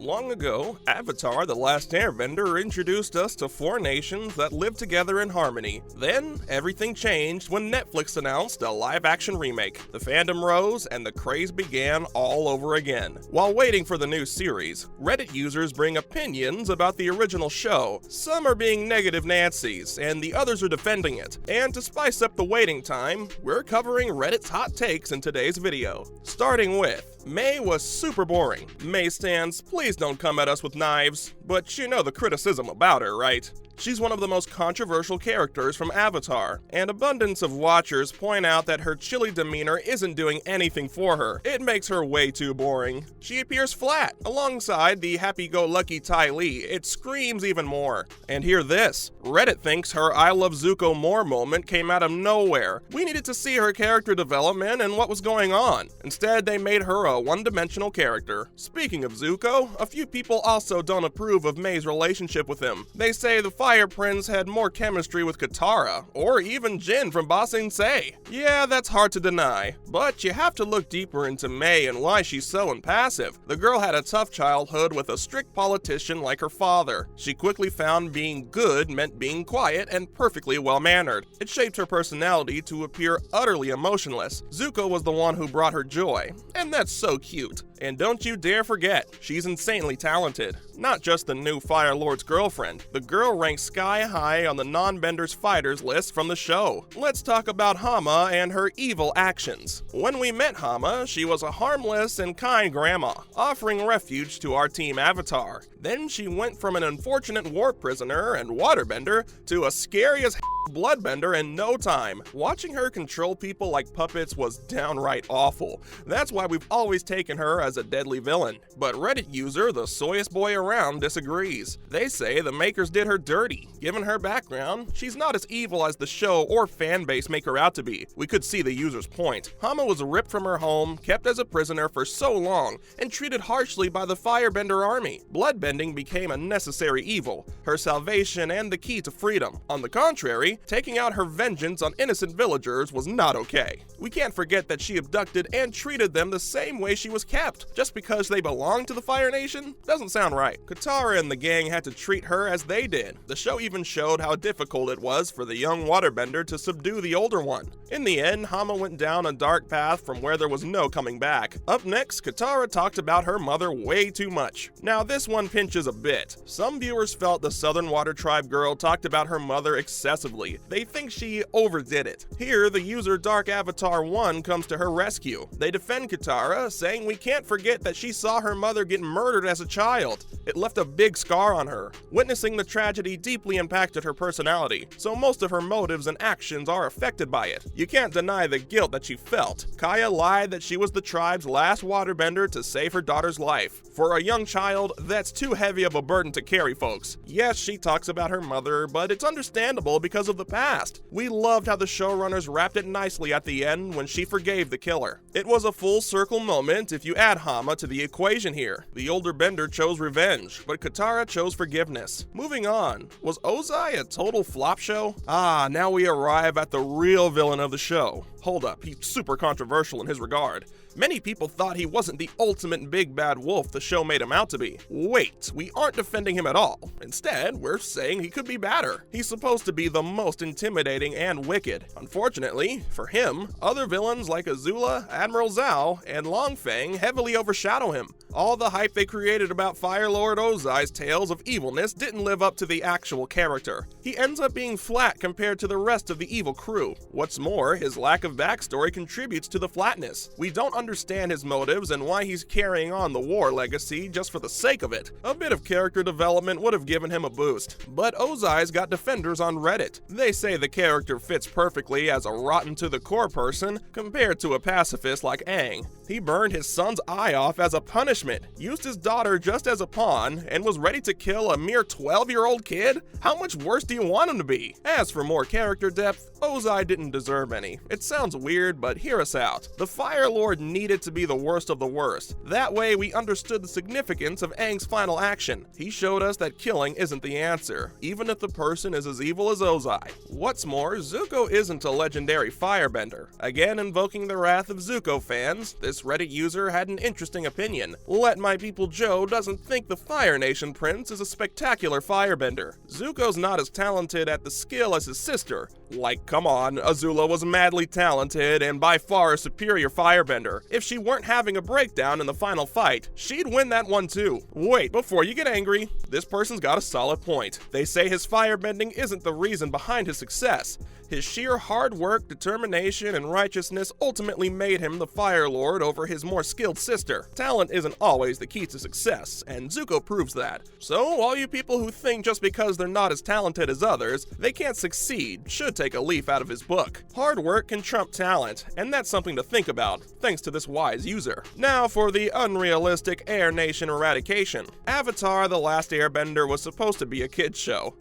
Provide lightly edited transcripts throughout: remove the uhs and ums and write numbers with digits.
Long ago, Avatar: The Last Airbender introduced us to 4 nations that live together in harmony. Then, everything changed when Netflix announced a live-action remake. The fandom rose, and the craze began all over again. While waiting for the new series, Reddit users bring opinions about the original show. Some are being negative Nancy's, and the others are defending it. And to spice up the waiting time, we're covering Reddit's hot takes in today's video. Starting with, May was super boring. May stands, please don't come at us with knives, but you know the criticism about her, right? She's one of the most controversial characters from Avatar, and abundance of watchers point out that her chilly demeanor isn't doing anything for her. It makes her way too boring. She appears flat. Alongside the happy-go-lucky Ty Lee, it screams even more. And hear this, Reddit thinks her I love Zuko more moment came out of nowhere. We needed to see her character development and what was going on. Instead, they made her a one-dimensional character. Speaking of Zuko, a few people also don't approve of May's relationship with him. They say the Fire Prince had more chemistry with Katara, or even Jin from Ba Sing Se. Yeah, that's hard to deny, but you have to look deeper into May and why she's so impassive. The girl had a tough childhood with a strict politician like her father. She quickly found being good meant being quiet and perfectly well-mannered. It shaped her personality to appear utterly emotionless. Zuko was the one who brought her joy, and that's so cute. And don't you dare forget, she's insanely talented. Not just the new Fire Lord's girlfriend, the girl ranks sky high on the non-Benders fighters list from the show. Let's talk about Hama and her evil actions. When we met Hama, she was a harmless and kind grandma, offering refuge to our team Avatar. Then she went from an unfortunate war prisoner and waterbender to a scary as bloodbender in no time. Watching her control people like puppets was downright awful. That's why we've always taken her as a deadly villain. But Reddit user, the soyest boy around, disagrees. They say the makers did her dirty. Given her background, she's not as evil as the show or fanbase make her out to be. We could see the user's point. Hama was ripped from her home, kept as a prisoner for so long, and treated harshly by the Firebender army. Bloodbending became a necessary evil, her salvation and the key to freedom. On the contrary, taking out her vengeance on innocent villagers was not okay. We can't forget that she abducted and treated them the same way she was kept. Just because they belong to the Fire Nation? Doesn't sound right. Katara and the gang had to treat her as they did. The show even showed how difficult it was for the young waterbender to subdue the older one. In the end, Hama went down a dark path from where there was no coming back. Up next, Katara talked about her mother way too much. Now this one pinches a bit. Some viewers felt the Southern Water Tribe girl talked about her mother excessively. They think she overdid it. Here, the user Dark Avatar 1 comes to her rescue. They defend Katara, saying we can't forget that she saw her mother get murdered as a child. It left a big scar on her. Witnessing the tragedy deeply impacted her personality, so most of her motives and actions are affected by it. You can't deny the guilt that she felt. Kaya lied that she was the tribe's last waterbender to save her daughter's life. For a young child, that's too heavy of a burden to carry, folks. Yes, she talks about her mother, but it's understandable because of the past. We loved how the showrunners wrapped it nicely at the end when she forgave the killer. It was a full circle moment if you add Hama to the equation here. The older bender chose revenge, but Katara chose forgiveness. Moving on, was Ozai a total flop show? Now we arrive at the real villain of the show. Hold up, he's super controversial in his regard. Many people thought he wasn't the ultimate big bad wolf the show made him out to be. Wait, we aren't defending him at all. Instead, we're saying he could be badder. He's supposed to be the most intimidating and wicked. Unfortunately, for him, other villains like Azula, Admiral Zhao, and Long Feng heavily overshadow him. All the hype they created about Fire Lord Ozai's tales of evilness didn't live up to the actual character. He ends up being flat compared to the rest of the evil crew. What's more, his lack of backstory contributes to the flatness. We don't understand his motives and why he's carrying on the war legacy just for the sake of it. A bit of character development would have given him a boost. But Ozai's got defenders on Reddit. They say the character fits perfectly as a rotten to the core person compared to a pacifist like Aang. He burned his son's eye off as a punishment, used his daughter just as a pawn, and was ready to kill a mere 12-year-old kid? How much worse do you want him to be? As for more character depth, Ozai didn't deserve any. It sounds sounds weird, but hear us out. The Fire Lord needed to be the worst of the worst. That way we understood the significance of Aang's final action. He showed us that killing isn't the answer, even if the person is as evil as Ozai. What's more, Zuko isn't a legendary firebender. Again, invoking the wrath of Zuko fans, this Reddit user had an interesting opinion. Let My People Joe doesn't think the Fire Nation Prince is a spectacular firebender. Zuko's not as talented at the skill as his sister. Like, come on, Azula was madly talented and by far a superior firebender. If she weren't having a breakdown in the final fight, she'd win that one too. Wait, before you get angry, this person's got a solid point. They say his firebending isn't the reason behind his success. His sheer hard work, determination, and righteousness ultimately made him the Fire Lord over his more skilled sister. Talent isn't always the key to success, and Zuko proves that. So, all you people who think just because they're not as talented as others, they can't succeed, should take a leaf out of his book. Hard work can trump talent, and that's something to think about, thanks to this wise user. Now for the unrealistic Air Nation eradication. Avatar: The Last Airbender was supposed to be a kid's show.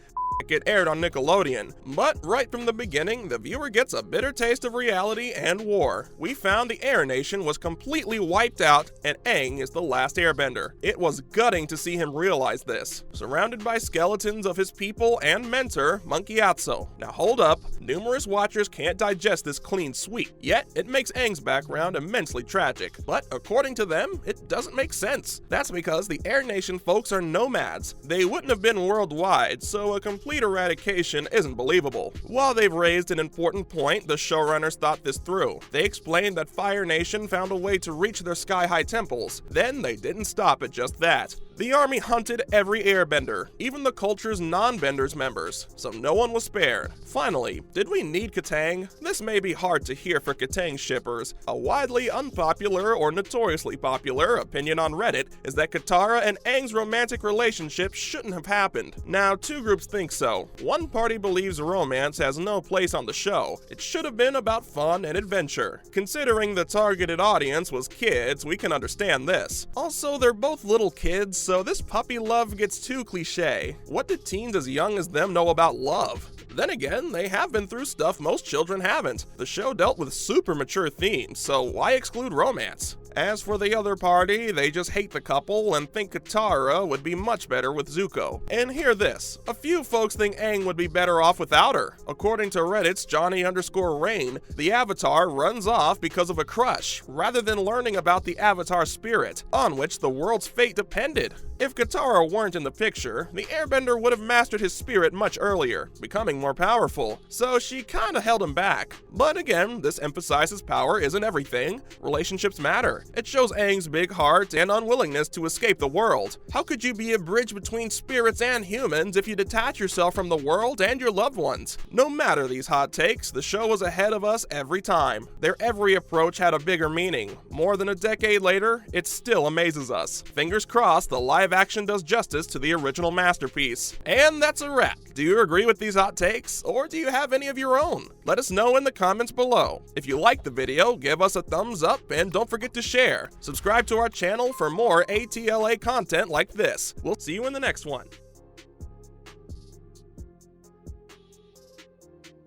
It aired on Nickelodeon, but right from the beginning, the viewer gets a bitter taste of reality and war. We found the Air Nation was completely wiped out, and Aang is the last Airbender. It was gutting to see him realize this, surrounded by skeletons of his people and mentor, Monkey Atso. Now hold up, numerous watchers can't digest this clean sweep, yet it makes Aang's background immensely tragic. But according to them, it doesn't make sense. That's because the Air Nation folks are nomads. They wouldn't have been worldwide, so a complete eradication isn't believable. While they've raised an important point, the showrunners thought this through. They explained that Fire Nation found a way to reach their sky-high temples. Then they didn't stop at just that. The army hunted every airbender, even the culture's non-benders members, so no one was spared. Finally, did we need Katang? This may be hard to hear for Katang shippers. A widely unpopular or notoriously popular opinion on Reddit is that Katara and Aang's romantic relationship shouldn't have happened. Now, two groups think so. One party believes romance has no place on the show. It should have been about fun and adventure. Considering the targeted audience was kids, we can understand this. Also, they're both little kids, so this puppy love gets too cliche. What do teens as young as them know about love? Then again, they have been through stuff most children haven't. The show dealt with super mature themes, so why exclude romance? As for the other party, they just hate the couple and think Katara would be much better with Zuko. And hear this, a few folks think Aang would be better off without her. According to Reddit's Johnny_Rain, the Avatar runs off because of a crush, rather than learning about the Avatar spirit, on which the world's fate depended. If Katara weren't in the picture, the Airbender would have mastered his spirit much earlier, becoming more powerful, so she kinda held him back. But again, this emphasizes power isn't everything. Relationships matter. It shows Aang's big heart and unwillingness to escape the world. How could you be a bridge between spirits and humans if you detach yourself from the world and your loved ones? No matter these hot takes, the show was ahead of us every time. Their every approach had a bigger meaning. More than a decade later, it still amazes us. Fingers crossed the live action does justice to the original masterpiece. And that's a wrap. Do you agree with these hot takes, or do you have any of your own? Let us know in the comments below. If you liked the video, give us a thumbs up and don't forget to share. Subscribe to our channel for more ATLA content like this. We'll see you in the next one.